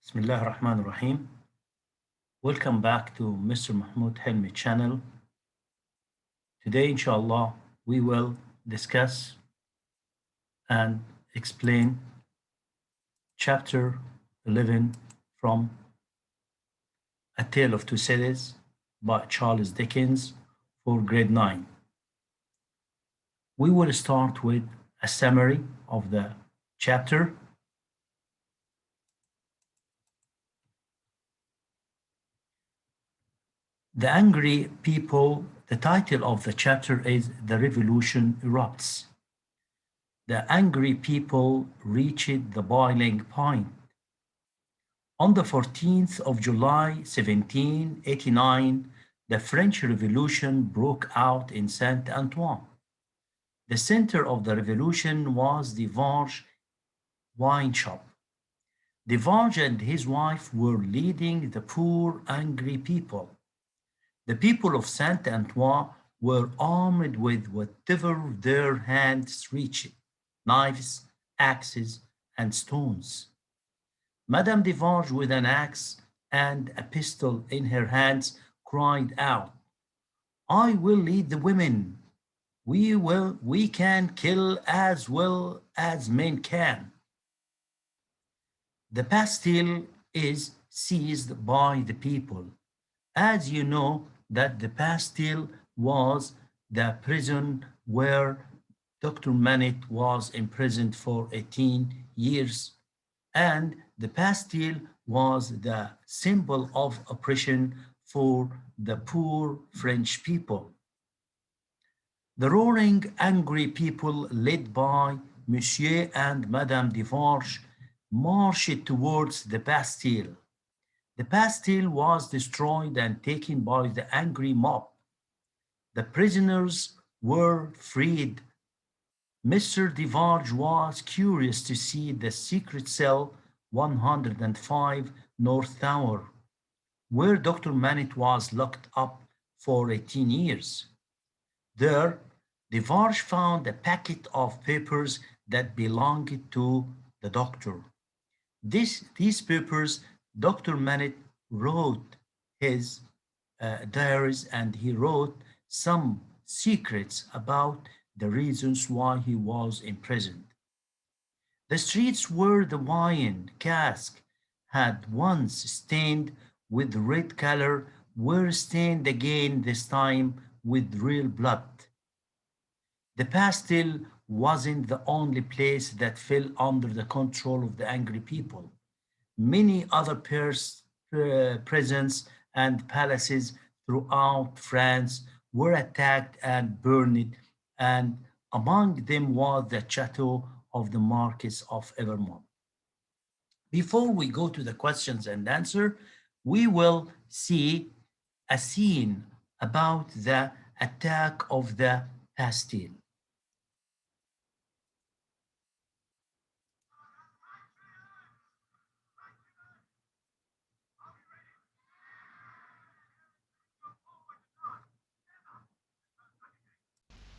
Bismillah ar-Rahman ar-Rahim. Welcome back to Mr. Mahmoud Helmi channel. Today, inshallah, we will discuss and explain chapter 11 from A Tale of Two Cities by Charles Dickens for grade 9. We will start with a summary of the chapter. The Angry People, the title of the chapter is The Revolution Erupts. The angry people reached the boiling point. On the 14th of July, 1789, the French Revolution broke out in Saint-Antoine. The center of the revolution was Defarge wine shop. Defarge and his wife were leading the poor, angry people. The people of Saint-Antoine were armed with whatever their hands reached, knives, axes, and stones. Madame Defarge, with an axe and a pistol in her hands, cried out, "I will lead the women. We can kill as well as men can." The Bastille is seized by the people. As you know, that the Bastille was the prison where Dr. Manette was imprisoned for 18 years, and the Bastille was the symbol of oppression for the poor French people. The roaring, angry people, led by Monsieur and Madame Defarge, marched towards the Bastille. The Bastille was destroyed and taken by the angry mob. The prisoners were freed. Mr. Defarge was curious to see the secret cell 105 North Tower, where Dr. Manette was locked up for 18 years. There, Defarge found a packet of papers that belonged to the doctor. These papers, Dr. Manette wrote his diaries, and he wrote some secrets about the reasons why he was imprisoned. The streets where the wine cask had once stained with red color were stained again, this time with real blood. The Bastille wasn't the only place that fell under the control of the angry people. Many other prisons and palaces throughout France were attacked and burned, and among them was the chateau of the Marquis of Evermont. Before we go to the questions and answer, we will see a scene about the attack of the Bastille.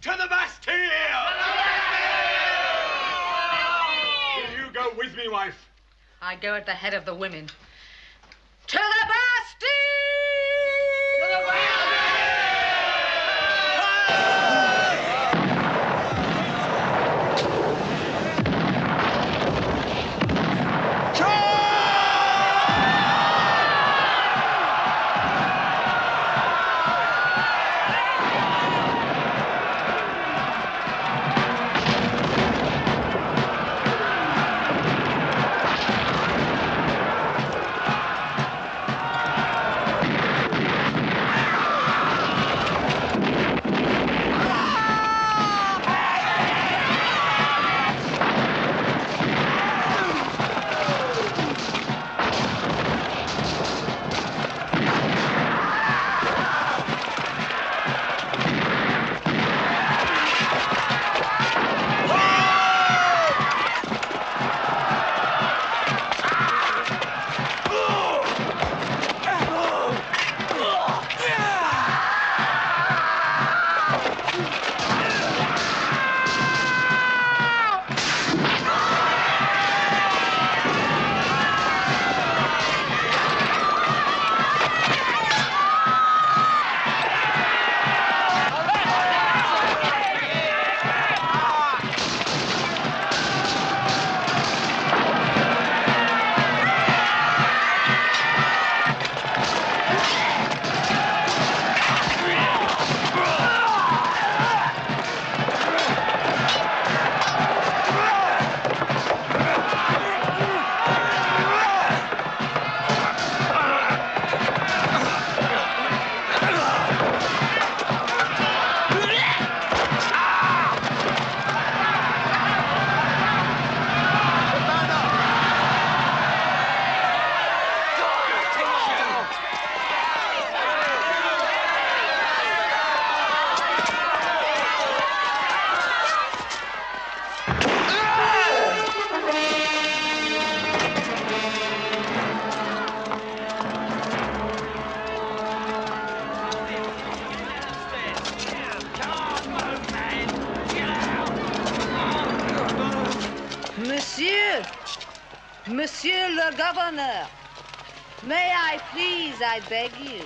To the Bastille! Will you go with me, wife? I go at the head of the women. To the Bastille! To the Bastille! Monsieur, Monsieur le Governor, may I please, I beg you,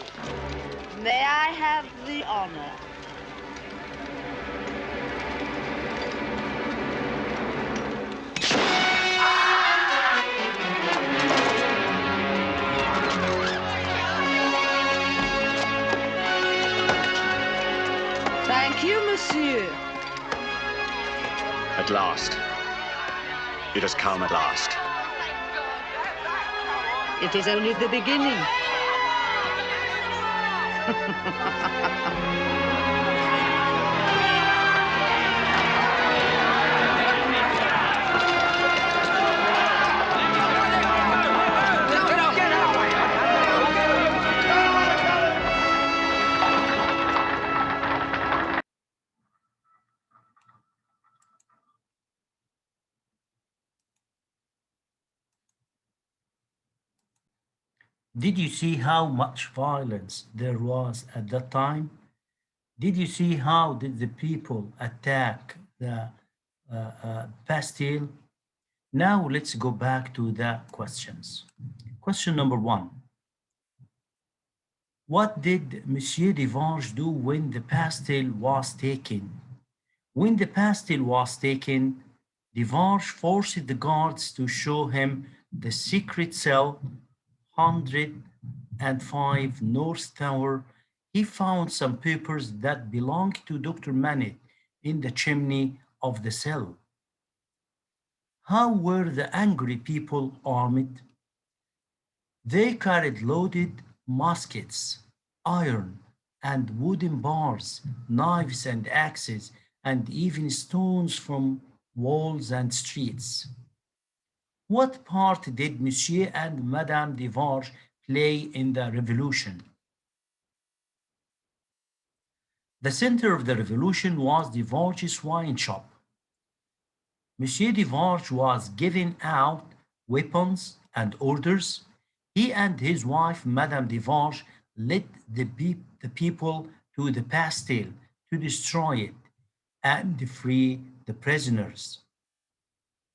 may I have the honor? Thank you, monsieur. At last. It has come at last. It is only the beginning. Did you see how much violence there was at that time? Did you see how did the people attack the Bastille? Now let's go back to the questions. Question number one. What did Monsieur Devange do when the Bastille was taken? When the Bastille was taken, Devange forced the guards to show him the secret cell 105 North Tower. He found some papers that belonged to Dr. Manet in the chimney of the cell. How were the angry people armed? They carried loaded muskets, iron and wooden bars, knives and axes, and even stones from walls and streets. What part did Monsieur and Madame Devange play in the revolution? The center of the revolution was Devange's wine shop. Monsieur Devange was giving out weapons and orders. He and his wife, Madame Devange, led the people to the Bastille to destroy it and free the prisoners.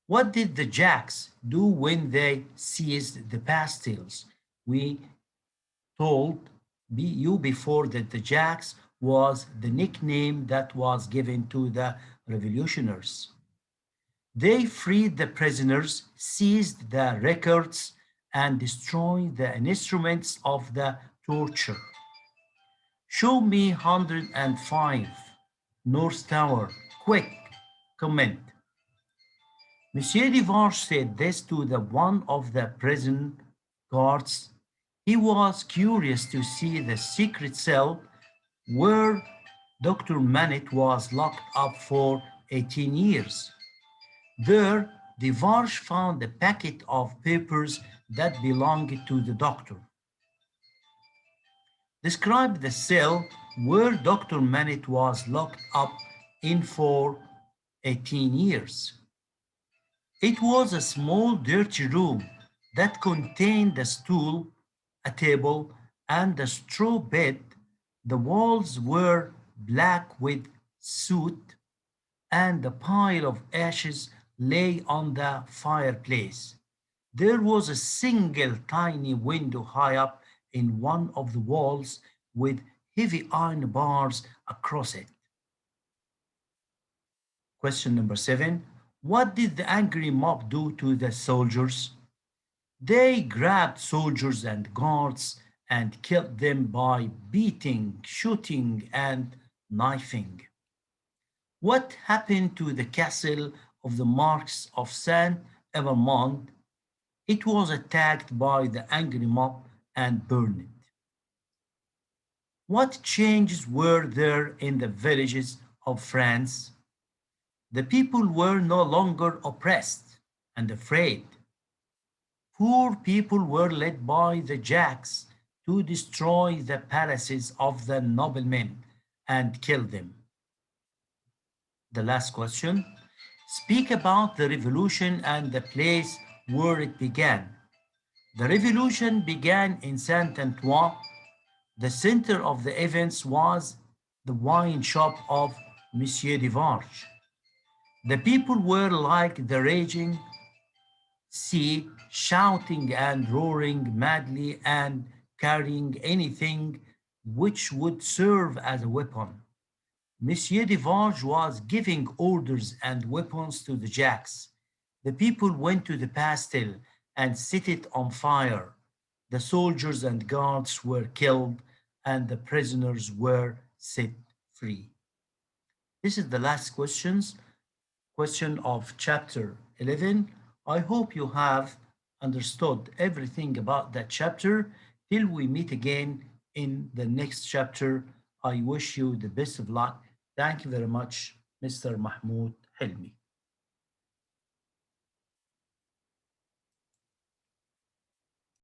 What did the Jacks do when they seized the Bastilles? We told you before that the Jacks was the nickname that was given to the revolutionaries. They freed the prisoners, seized the records, and destroyed the instruments of the torture. Show me 105 North Tower. Quick, comment. Monsieur Devange said this to one of the prison guards. He was curious to see the secret cell where Dr. Manet was locked up for 18 years. There, Devange found a packet of papers that belonged to the doctor. Describe the cell where Dr. Manet was locked up in for 18 years. It was a small dirty room that contained a stool, a table, and a straw bed. The walls were black with soot, and a pile of ashes lay on the fireplace. There was a single tiny window high up in one of the walls with heavy iron bars across it. Question number 7. What did the angry mob do to the soldiers? They grabbed soldiers and guards and killed them by beating, shooting, and knifing. What happened to the castle of the Marks of Saint-Evremond? It was attacked by the angry mob and burned. What changes were there in the villages of France? The people were no longer oppressed and afraid. Poor people were led by the Jacks to destroy the palaces of the noblemen and kill them. The last question. Speak about the revolution and the place where it began. The revolution began in Saint-Antoine. The center of the events was the wine shop of Monsieur Devange. The people were like the raging C, shouting and roaring madly and carrying anything which would serve as a weapon. Monsieur Devange was giving orders and weapons to the Jacks. The people went to the Bastille and set it on fire. The soldiers and guards were killed and the prisoners were set free. This is the last question of chapter 11. I hope you have understood everything about that chapter. Till we meet again in the next chapter, I wish you the best of luck. Thank you very much, Mr. Mahmoud Helmi.